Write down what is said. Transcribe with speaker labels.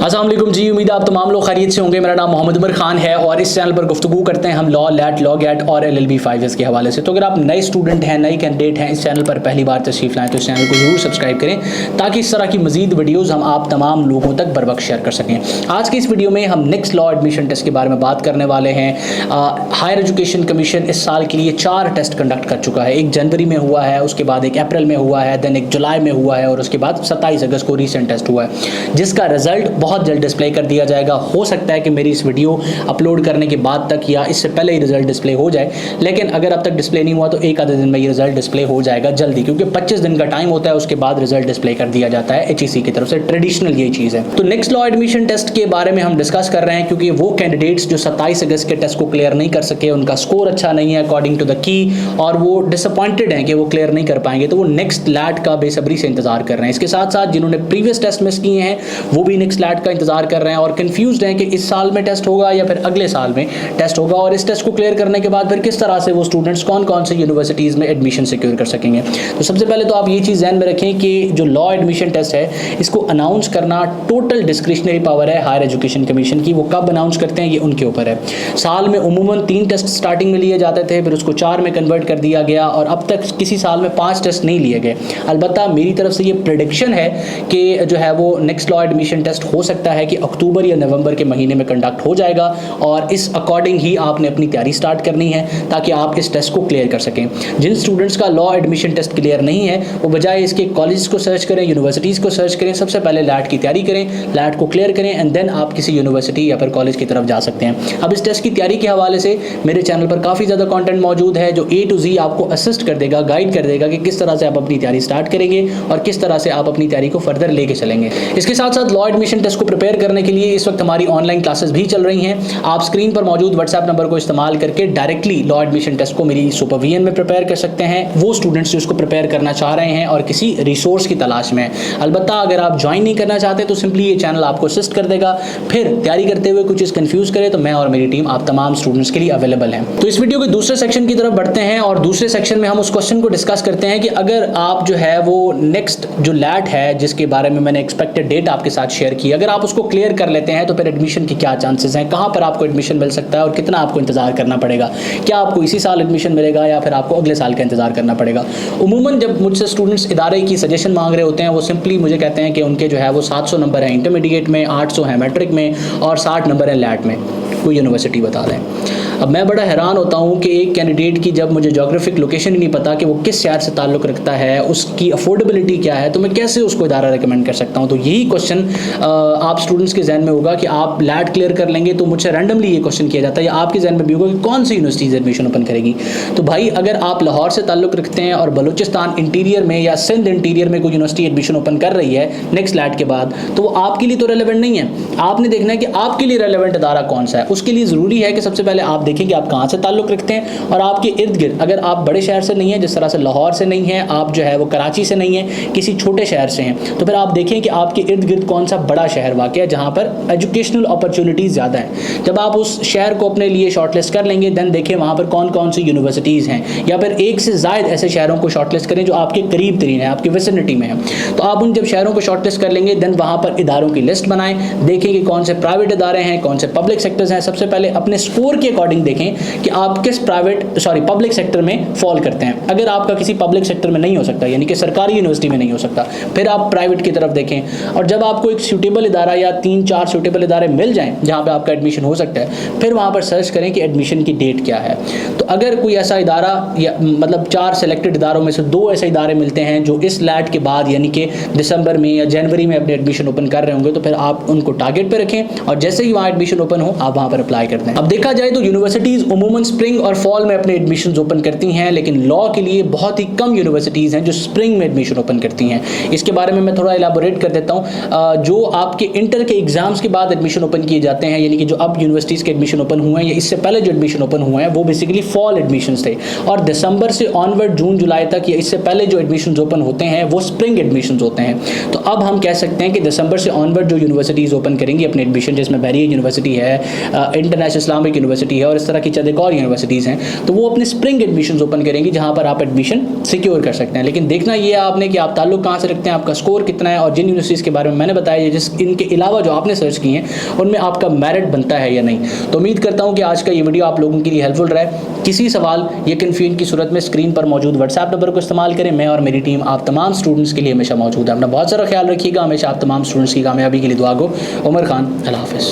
Speaker 1: अस्सलाम वालेकुम जी, उम्मीद है आप तमाम लोग खैरियत से होंगे। मेरा नाम मोहम्मद उमर खान है और इस चैनल पर गुफ्तगू करते हैं हम लॉ, लैट, लॉ गेट और LLB 5S के हवाले से। तो अगर आप नए स्टूडेंट हैं, नए कैंडिडेट हैं, इस चैनल पर पहली बार तशरीफ़ लाएँ तो इस चैनल को ज़रूर सब्सक्राइब करें ताकि इस तरह की मज़ीद वीडियोज़ हम आप तमाम लोगों तक बर वक्त शेयर कर सकें। आज की इस वीडियो में हम नेक्स्ट लॉ एडमिशन टेस्ट के बारे में बात करने वाले हैं। हायर एजुकेशन कमीशन इस साल के लिए 4 टेस्ट कंडक्ट कर चुका है। एक जनवरी में हुआ है, उसके बाद एक अप्रैल में हुआ है, देन एक जुलाई में हुआ है और उसके बाद 27 अगस्त को रीसेंट टेस्ट हुआ है, जिसका रिजल्ट बहुत जल्द डिस्प्ले कर दिया जाएगा। हो सकता है कि मेरी इस वीडियो अपलोड करने के बाद तक या इससे पहले ही रिजल्ट डिस्प्ले हो जाए, लेकिन अगर अब तक डिस्प्ले नहीं हुआ तो एक आधे दिन में ये रिजल्ट डिस्प्ले हो जाएगा जल्दी, क्योंकि 25 दिन का टाइम होता है, उसके बाद रिजल्ट डिस्प्ले कर दिया जाता है HEC की तरफ से। ट्रेडिशनल ये चीज़ है। तो नेक्स्ट लॉ एडमिशन टेस्ट के बारे में हम डिस्कस कर रहे हैं, क्योंकि वो कैंडिडेट्स जो 27 अगस्त के टेस्ट को क्लियर नहीं कर सके, उनका स्कोर अच्छा नहीं है अकॉर्डिंग टू द की, और वो डिसअपॉइंटेड हैं कि वो क्लियर नहीं कर पाएंगे, तो वो नेक्स्ट लैट का बेसब्री से इंतजार कर रहे हैं। इसके साथ साथ जिन्होंने प्रीवियस टेस्ट मिस किए हैं वो भी नेक्स्ट लैट का इंतजार कर रहे हैं और कंफ्यूज्ड हैं कि इस साल में टेस्ट होगा या फिर अगले साल में टेस्ट होगा, और इस टेस्ट को क्लियर करने के बाद फिर किस तरह से वो स्टूडेंट्स कौन कौन से यूनिवर्सिटीज़ में एडमिशन सिक्योर कर सकेंगे। तो सबसे पहले तो आप ये चीज़ ध्यान में रखें कि जो लॉ एडमिशन टेस्ट है इसको अनाउंस करना टोटल डिस्क्रिशनरी पावर है हायर एजुकेशन कमीशन की। वो कब अनाउंस करते हैं ये उनके ऊपर है। साल में उमूमन 3 टेस्ट स्टार्टिंग में लिए जाते थे, फिर उसको 4 में कन्वर्ट कर दिया गया और अब तक किसी साल में 5 टेस्ट नहीं लिए गए। अलबत्ता मेरी तरफ से ये प्रेडिक्शन है कि जो है वो नेक्स्ट लॉ एडमिशन टेस्ट हो सकता है कि अक्टूबर या नवंबर के महीने में कंडक्ट हो जाएगा, और इस अकॉर्डिंग ही आपने अपनी तैयारी स्टार्ट करनी है ताकि आप इस टेस्ट को क्लियर कर सकें। जिन स्टूडेंट्स का लॉ एडमिशन टेस्ट क्लियर नहीं है वो बजाय इसके कॉलेज को सर्च करें, यूनिवर्सिटीज़ को सर्च करें। सबसे पहले लैट की तैयारी करें, लैट को क्लियर करें एंड देन आप किसी यूनिवर्सिटी या फिर कॉलेज की तरफ जा सकते हैं। अब इस टेस्ट की तैयारी के हवाले से मेरे चैनल पर काफ़ी ज़्यादा कंटेंट मौजूद है जो A to Z आपको असिस्ट कर देगा, गाइड कर देगा कि किस तरह से आप अपनी तैयारी स्टार्ट करेंगे और किस तरह से आप अपनी तैयारी को फर्दर लेके चलेंगे। इसके साथ साथ लॉ एडमिशन टेस्ट को प्रिपेयर करने के लिए इस वक्त हमारी ऑनलाइन क्लासेस भी चल रही हैं। आप स्क्रीन पर मौजूद व्हाट्सएप नंबर को इस्तेमाल करके डायरेक्टली लॉ एडमिशन टेस्ट को मेरी सुपरविजन में प्रिपेयर कर सकते हैं, वो स्टूडेंट्स जो इसको प्रिपेयर करना चाह रहे हैं और किसी रिसोर्स की तलाश में। अलबत्ता अगर आप ज्वाइन नहीं करना चाहते तो सिंपली ये चैनल आपको असिस्ट कर देगा। फिर तैयारी करते हुए कुछ चीज़ कंफ्यूज करे तो मैं और मेरी टीम आप तमाम स्टूडेंट्स के लिए अवेलेबल हैं। तो इस वीडियो के दूसरे सेक्शन की तरफ बढ़ते हैं और दूसरे सेक्शन में हम उस क्वेश्चन को डिस्कस करते हैं कि अगर आप जो है वो नेक्स्ट जो लैट है जिसके बारे में मैंने एक्सपेक्टेड डेट आपके साथ शेयर की, अगर आप उसको क्लियर कर लेते हैं तो फिर एडमिशन की क्या चांसेस हैं, कहाँ पर आपको एडमिशन मिल सकता है और कितना आपको इंतजार करना पड़ेगा, क्या आपको इसी साल एडमिशन मिलेगा या फिर आपको अगले साल का इंतजार करना पड़ेगा। उमूमन जब मुझसे स्टूडेंट्स इदारे की सजेशन मांग रहे होते हैं वो सिंपली मुझे कहते हैं कि उनके जो है वो 700 नंबर है इंटरमीडिएट में, 800 है मैट्रिक में और 60 नंबर है लैट में, कोई यूनिवर्सिटी बता दें। अब मैं बड़ा हैरान होता हूँ कि एक कैंडिडेट की जब मुझे जोग्राफिक लोकेशन ही नहीं पता कि वो किस शहर से ताल्लुक़ रखता है, उसकी अफोर्डेबिलिटी क्या है, तो मैं कैसे उसको इदारा रिकमेंड कर सकता हूँ। तो यही क्वेश्चन आप स्टूडेंट्स के जहन में होगा कि आप लैट क्लियर कर लेंगे तो मुझसे रैंडमली ये क्वेश्चन किया जाता है, या आपके जहन में भी होगा कि कौन सी यूनिवर्सिटीज़ एडमिशन ओपन करेगी। तो भाई अगर आप लाहौर से ताल्लुक़ रखते हैं और बलूचिस्तान इंटीरियर में या सिंध इंटीरियर में कोई यूनिवर्सिटी एडमिशन ओपन कर रही है नेक्स्ट लैट के बाद, तो वो आपके लिए तो रेलेवेंट नहीं है। आपने देखना है कि आपके लिए रेलेवेंट इदारा कौन सा है। उसके लिए ज़रूरी है कि सबसे पहले आप देखें कि आप कहाँ से ताल्लुक़ रखते हैं और आपके इर्द गिर्द, अगर आप बड़े शहर से नहीं हैं, जिस तरह से लाहौर से नहीं है, आप जो है वो कराची से नहीं है, किसी छोटे शहर से हैं, तो फिर आप देखें कि आपके इर्द गिर्द कौन सा बड़ा शहर वाक़ है जहाँ पर एजुकेशनल अपॉर्चुनिटीज़ ज़्यादा हैं। जब आप उस शहर को अपने लिए शॉर्टलिस्ट कर लेंगे देन देखें वहाँ पर कौन कौन सी यूनिवर्सिटीज़ हैं, या फिर एक से ज़ायद ऐसे शहरों को शॉर्टलिस्ट करें जो आपके करीब तरीन है, आपकी विसिनिटी में है। तो आप उन जब शहरों को शॉर्टलिस्ट कर लेंगे देन वहाँ पर इदारों की लिस्ट बनाएं, देखें कि कौन से प्राइवेट इदारे हैं, कौन से पब्लिक सेक्टर्स हैं। सबसे पहले अपने स्कोर के अकॉर्डिंग देखें कि आप किस पब्लिक सेक्टर में फॉल करते हैं। अगर आपका किसी पब्लिक सेक्टर में नहीं हो सकता, यानी कि सरकारी यूनिवर्सिटी में नहीं हो सकता, फिर आप प्राइवेट की तरफ देखें। और जब आपको एक सूटेबल इदारा या 3-4 सूटेबल इदारे मिल जाएं जहाँ पे आपका एडमिशन हो सकता है, फिर वहाँ पर सर्च करें कि एडमिशन की डेट क्या है। तो अगर कोई ऐसा इदारा या मतलब 4 सेलेक्टेड इदारों में से 2 ऐसे इदारे मिलते हैं जो इस लैट के बाद यानी कि दिसंबर में या जनवरी में अपने एडमिशन ओपन कर रहे होंगे, तो फिर आप उनको टारगेट पर रखें और जैसे ही वहाँ एडमिशन ओपन हो आप वहाँ पर अप्लाई करते हैं। अब देखा जाए तो यूनिवर्सिटीज़ उमूमन स्प्रिंग और फॉल में अपने एडमिशन ओपन करती हैं, लेकिन लॉ के लिए बहुत ही कम यूनिवर्सिटीज़ हैं जो स्प्रिंग में एडमिशन ओपन करती हैं। इसके बारे में मैं थोड़ा इलाबोरेट कर देता हूँ। जो आपके इंटर के एग्जाम्स के बाद एडमिशन ओपन किए जाते हैं, यानी कि जो अब यूनिवर्सिटीज़ के एडमिशन ओपन हुए हैं या इससे पहले जो एडमिशन ओपन हुए हैं, वो बेसिकली फॉल एडमिशन्स थे, और दिसंबर से ऑनवर्ड जून जुलाई तक या इससे पहले जो एडमिशन ओपन होते हैं वो स्प्रिंग एडमिशन होते हैं। तो अब हम कह सकते हैं कि दिसंबर से ऑनवर्ड जो यूनिवर्सिटीज़ ओपन करेंगी अपने एडमिशन, जिसमें बैरियर यूनिवर्सिटी है, इंटरनेशनल इस्लामिक यूनिवर्सिटी है और इस तरह की चंद एक और यूनिवर्सिटीज़ हैं, तो वो अपने स्प्रिंग एडमिशन ओपन करेंगी जहाँ पर आप एडमिशन सिक्योर कर सकते हैं। लेकिन देखना ये है आपने कि आप ताल्लुक कहाँ से रखते हैं, आपका स्कोर कितना है, और जिन यूनिवर्सिटीज़ के बारे में मैंने बताया जिस इनके अलावा जो आपने सर्च किए हैं उनमें आपका मेरिट बनता है या नहीं। तो उम्मीद करता हूँ कि आज का ये वीडियो आप लोगों के लिए हेल्पफुल रहा है। किसी सवाल या कन्फ्यूजन की सूरत में स्क्रीन पर मौजूद व्हाट्सएप नंबर को इस्तेमाल करें। मैं और मेरी टीम आप तमाम स्टूडेंट्स के लिए हमेशा मौजूद है। अपना बहुत सारा ख्याल रखिएगा। हमेशा आप तमाम स्टूडेंट्स की कामयाबी के लिए दुआ गो। उमर खान, अल्लाह हाफ़िज़।